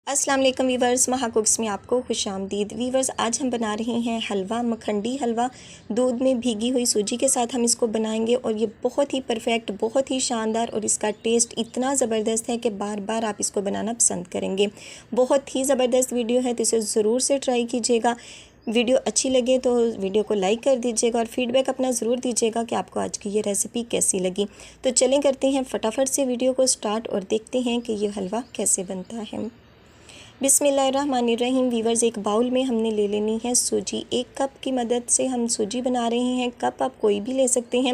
अस्सलाम वालेकुम वीवर्स, महा कुक्स में आपको खुशामदीद। वीवर्स, आज हम बना रहे हैं हलवा, मखंडी हलवा। दूध में भीगी हुई सूजी के साथ हम इसको बनाएंगे और ये बहुत ही परफेक्ट, बहुत ही शानदार और इसका टेस्ट इतना ज़बरदस्त है कि बार बार आप इसको बनाना पसंद करेंगे। बहुत ही ज़बरदस्त वीडियो है, तो इसे ज़रूर से ट्राई कीजिएगा। वीडियो अच्छी लगे तो वीडियो को लाइक कर दीजिएगा और फीडबैक अपना ज़रूर दीजिएगा कि आपको आज की ये रेसिपी कैसी लगी। तो चलें करते हैं फटाफट से वीडियो को स्टार्ट और देखते हैं कि ये हलवा कैसे बनता है। बिस्मिल्लाहिर्रहमानिर्रहीम। वीवर्स, एक बाउल में हमने ले लेनी है सूजी। 1 कप की मदद से हम सूजी बना रहे हैं। कप आप कोई भी ले सकते हैं,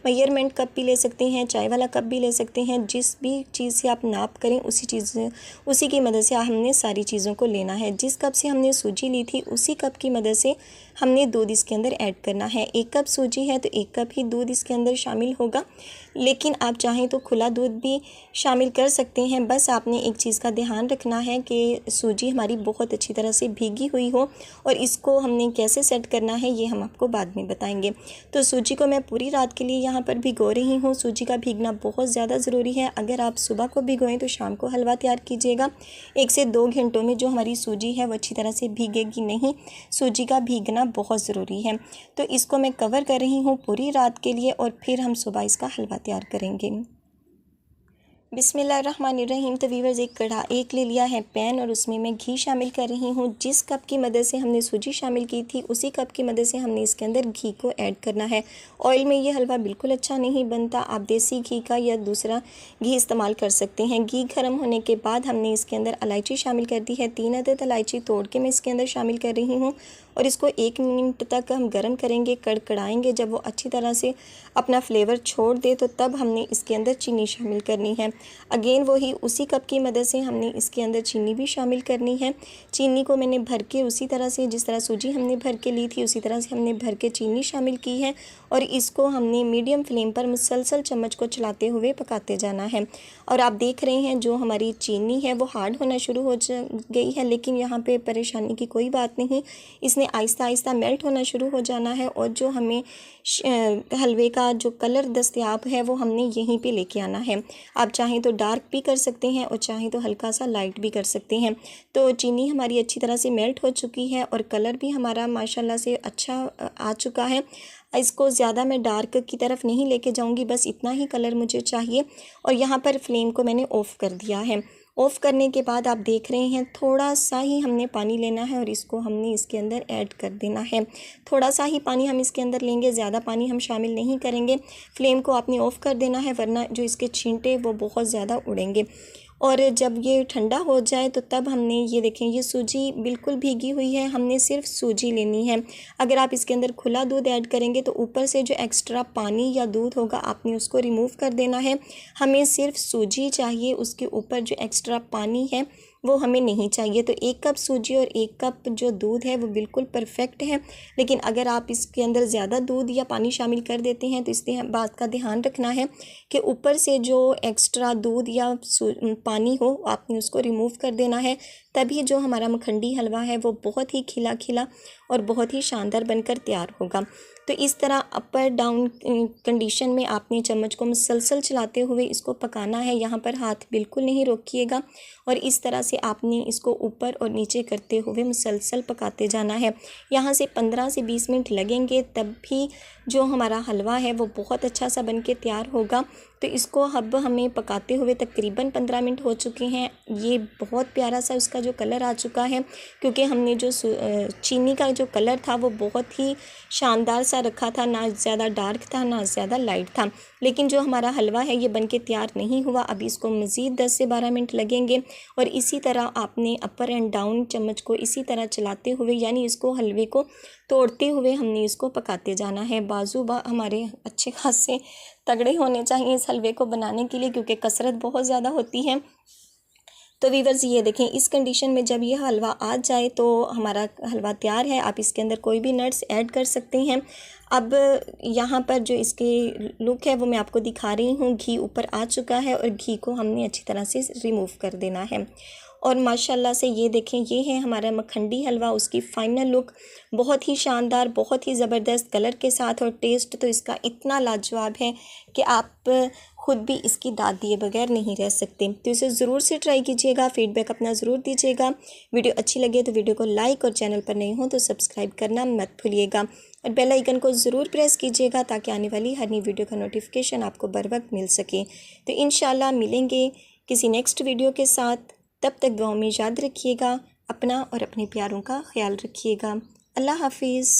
मेजरमेंट कप भी ले सकते हैं, चाय वाला कप भी ले सकते हैं। जिस भी चीज़ से आप नाप करें उसी की मदद से हमने सारी चीज़ों को लेना है। जिस कप से हमने सूजी ली थी उसी कप की मदद से हमने दूध इसके अंदर ऐड करना है। 1 कप सूजी है तो 1 कप ही दूध इसके अंदर शामिल होगा, लेकिन आप चाहें तो खुला दूध भी शामिल कर सकते हैं। बस आपने एक चीज़ का ध्यान रखना है कि सूजी हमारी बहुत अच्छी तरह से भीगी हुई हो, और इसको हमने कैसे सेट करना है ये हम आपको बाद में बताएंगे। तो सूजी को मैं पूरी रात के लिए यहाँ पर भिगो रही हूँ। सूजी का भीगना बहुत ज़्यादा ज़रूरी है। अगर आप सुबह को भिगोएं तो शाम को हलवा तैयार कीजिएगा। 1 से 2 घंटों में जो हमारी सूजी है वो अच्छी तरह से भीगेगी नहीं। सूजी का भीगना बहुत ज़रूरी है। तो इसको मैं कवर कर रही हूँ पूरी रात के लिए और फिर हम सुबह इसका हलवा तैयार करेंगे। बिस्मिल्लाहिर्रहमानिर्रहीम। तो वीवर्स, एक ले लिया है पैन और उसमें मैं घी शामिल कर रही हूँ। जिस कप की मदद से हमने सूजी शामिल की थी उसी कप की मदद से हमने इसके अंदर घी को ऐड करना है। ऑयल में ये हलवा बिल्कुल अच्छा नहीं बनता, आप देसी घी का या दूसरा घी इस्तेमाल कर सकते हैं। घी गर्म होने के बाद हमने इसके अंदर इलायची शामिल कर दी है। 3 अदद इलायची तोड़ के मैं इसके अंदर शामिल कर रही हूँ और इसको 1 मिनट तक हम गर्म करेंगे, कड़कड़ाएंगे। जब वो अच्छी तरह से अपना फ्लेवर छोड़ दे तो तब हमने इसके अंदर चीनी शामिल करनी है। अगेन वही उसी कप की मदद से हमने इसके अंदर चीनी भी शामिल करनी है। चीनी को मैंने भर के उसी तरह से, जिस तरह सूजी हमने भर के ली थी उसी तरह से हमने भर के चीनी शामिल की है और इसको हमने मीडियम फ्लेम पर मुसलसल चम्मच को चलाते हुए पकाते जाना है। और आप देख रहे हैं जो हमारी चीनी है वो हार्ड होना शुरू हो गई है, लेकिन यहाँ पे परेशानी की कोई बात नहीं। इसने आहिस्ता आहिस्ता मेल्ट होना शुरू हो जाना है और जो हमें हलवे का जो कलर दस्तयाब है वो हमने यहीं पे लेके आना है। आप चाहें तो डार्क भी कर सकते हैं और चाहें तो हल्का सा लाइट भी कर सकते हैं। तो चीनी हमारी अच्छी तरह से मेल्ट हो चुकी है और कलर भी हमारा माशाल्लाह से अच्छा आ चुका है। इसको ज़्यादा मैं डार्क की तरफ नहीं लेके जाऊंगी, बस इतना ही कलर मुझे चाहिए। और यहाँ पर फ्लेम को मैंने ऑफ़ कर दिया है। ऑफ़ करने के बाद आप देख रहे हैं थोड़ा सा ही हमने पानी लेना है और इसको हमने इसके अंदर ऐड कर देना है। थोड़ा सा ही पानी हम इसके अंदर लेंगे, ज़्यादा पानी हम शामिल नहीं करेंगे। फ्लेम को आपने ऑफ़ कर देना है, वरना जो इसके छींटे वो बहुत ज़्यादा उड़ेंगे। और जब ये ठंडा हो जाए तो तब हमने ये देखें, ये सूजी बिल्कुल भीगी हुई है। हमने सिर्फ सूजी लेनी है। अगर आप इसके अंदर खुला दूध ऐड करेंगे तो ऊपर से जो एक्स्ट्रा पानी या दूध होगा आपने उसको रिमूव कर देना है। हमें सिर्फ सूजी चाहिए, उसके ऊपर जो एक्स्ट्रा पानी है वो हमें नहीं चाहिए। तो 1 कप सूजी और 1 कप जो दूध है वो बिल्कुल परफेक्ट है। लेकिन अगर आप इसके अंदर ज़्यादा दूध या पानी शामिल कर देते हैं तो इस बात का ध्यान रखना है कि ऊपर से जो एक्स्ट्रा दूध या पानी हो आपने उसको रिमूव कर देना है। तभी जो हमारा मखंडी हलवा है वो बहुत ही खिला खिला और बहुत ही शानदार बनकर तैयार होगा। तो इस तरह अपर डाउन कंडीशन में आपने चम्मच को मुसलसल चलाते हुए इसको पकाना है। यहाँ पर हाथ बिल्कुल नहीं रोकिएगा और इस तरह से आपने इसको ऊपर और नीचे करते हुए मुसलसल पकाते जाना है। यहाँ से 15 से 20 मिनट लगेंगे, तब भी जो हमारा हलवा है वो बहुत अच्छा सा बन के तैयार होगा। तो इसको अब हमें पकाते हुए तकरीबन 15 मिनट हो चुके हैं। ये बहुत प्यारा सा उसका जो कलर आ चुका है, क्योंकि हमने जो चीनी का जो कलर था वो बहुत ही शानदार सा रखा था, ना ज़्यादा डार्क था ना ज़्यादा लाइट था। लेकिन जो हमारा हलवा है ये बनके तैयार नहीं हुआ। अभी इसको मज़ीद 10 से 12 मिनट लगेंगे और इसी तरह आपने अपर एंड डाउन चम्मच को इसी तरह चलाते हुए, यानी इसको हलवे को तोड़ते हुए हमने इसको पकाते जाना है। बाजू हमारे अच्छे खासे तगड़े होने चाहिए इस हलवे को बनाने के लिए, क्योंकि कसरत बहुत ज़्यादा होती है। तो वीवर्स, ये देखें, इस कंडीशन में जब ये हलवा आ जाए तो हमारा हलवा तैयार है। आप इसके अंदर कोई भी नट्स ऐड कर सकते हैं। अब यहाँ पर जो इसकी लुक है वो मैं आपको दिखा रही हूँ। घी ऊपर आ चुका है और घी को हमने अच्छी तरह से रिमूव कर देना है। और माशाल्लाह से ये देखें, ये है हमारा मखंडी हलवा, उसकी फ़ाइनल लुक बहुत ही शानदार, बहुत ही ज़बरदस्त कलर के साथ, और टेस्ट तो इसका इतना लाजवाब है कि आप ख़ुद भी इसकी दाद दिए बगैर नहीं रह सकते। तो इसे ज़रूर से ट्राई कीजिएगा, फ़ीडबैक अपना ज़रूर दीजिएगा। वीडियो अच्छी लगे तो वीडियो को लाइक, और चैनल पर नए हो तो सब्सक्राइब करना मत भूलिएगा, और बेल आइकन को ज़रूर प्रेस कीजिएगा ताकि आने वाली हर नई वीडियो का नोटिफिकेशन आपको बर वक्त मिल सके। तो इंशाल्लाह मिलेंगे किसी नेक्स्ट वीडियो के साथ। तब तक दुआ में याद रखिएगा, अपना और अपने प्यारों का ख्याल रखिएगा। अल्लाह हाफिज़।